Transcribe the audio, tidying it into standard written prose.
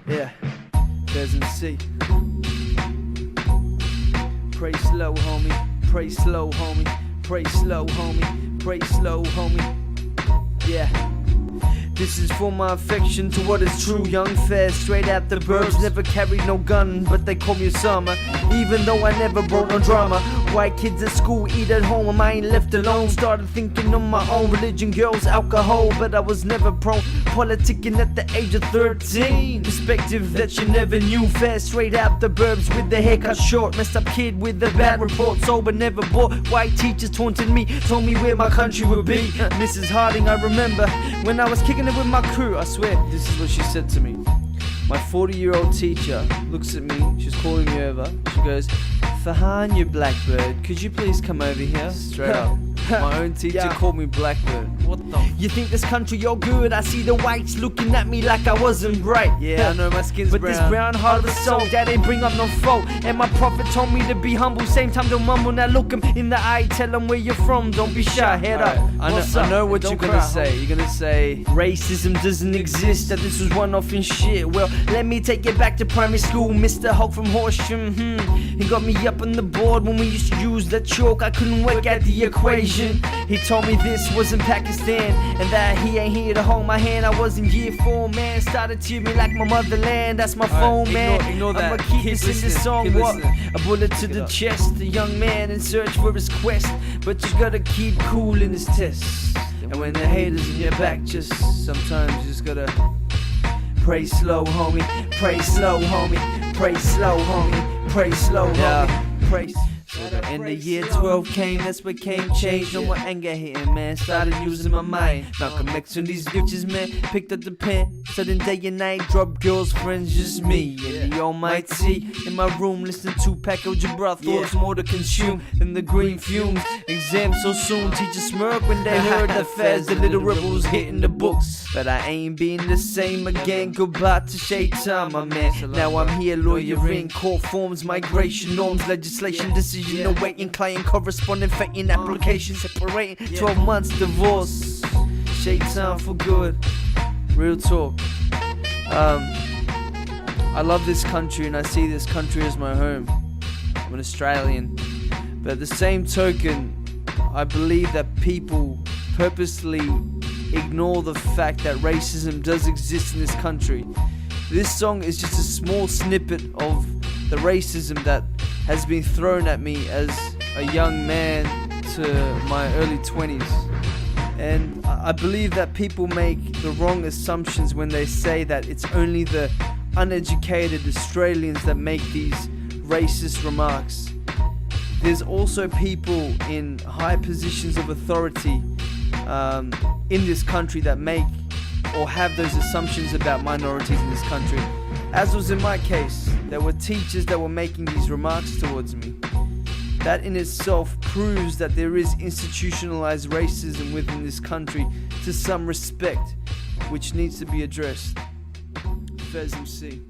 Yeah, Fez MC. Pray slow, homie. Pray slow, homie. Pray slow, homie. Pray slow, homie. Yeah. This is for my affection to what is true. Young Fez, straight out the burbs. Never carried no gun, but they call me Osama. Even though I never brought no drama. White kids at school eat at home, and I ain't left alone. Started thinking on my own, religion, girls, alcohol. But I was never prone, politicking at the age of 13. Perspective that you never knew. Fez, straight out the burbs with the haircut short. Messed up kid with a bad report, sober, never bought. White teachers taunted me, told me where my country would be. Mrs. Harding, I remember, when I was kicking it with my crew, I swear, this is what she said to me. My 40-year-old teacher looks at me, she's calling me over. She goes, Fahan, you blackbird, could you please come over here? Straight up. My own teacher called me blackbird. What the You think this country you're good? I see the whites looking at me like I wasn't bright. Yeah, I know my skin's brown, but this brown heart of the soul, that ain't bring up no fault. And my prophet told me to be humble, same time don't mumble. Now look him in the eye, tell him where you're from, don't be shy, head up. I know what you're gonna say. You're gonna say racism doesn't exist, that this was one off and shit. Well, let me take it back to primary school. Mr. Hulk from Horsham, he got me up on the board when we used to use the chalk. I couldn't work out the equation. He told me this was in Pakistan, and that he ain't here to hold my hand. I was in year 4, man, started to me like my motherland. That's my phone, man. Ignore that. I'ma keep this in this song. What? A bullet to the chest, a young man in search for his quest. But you gotta keep cool in this test. And when the haters in your back, just sometimes you just gotta pray slow, homie. Pray slow, homie. Pray slow, homie. Pray slow, homie. Pray. And the year 12 came, that's what came change. No more anger hitting, man, started using my mind. Malcolm X and these bitches, man, picked up the pen. Sudden day and night, drop girls, friends, just me and the almighty. In my room, listening to Paco Jabra, thoughts more to consume than the green fumes. Exam so soon, teachers smirk when they heard the Fez, the little rebels hitting the books. But I ain't being the same again, goodbye to Shaitan, my man. Now I'm here lawyering, court forms, migration norms, legislation, decision awaiting, client corresponding, faking application, separating, 12 months divorce. Shaitan for good. Real talk. I love this country and I see this country as my home. I'm an Australian. But at the same token, I believe that people purposely ignore the fact that racism does exist in this country. This song is just a small snippet of the racism that has been thrown at me as a young man to my early 20s. And I believe that people make the wrong assumptions when they say that it's only the uneducated Australians that make these racist remarks. There's also people in high positions of authority in this country that make or have those assumptions about minorities in this country. As was in my case, there were teachers that were making these remarks towards me. That in itself proves that there is institutionalized racism within this country to some respect, which needs to be addressed. Fez MC.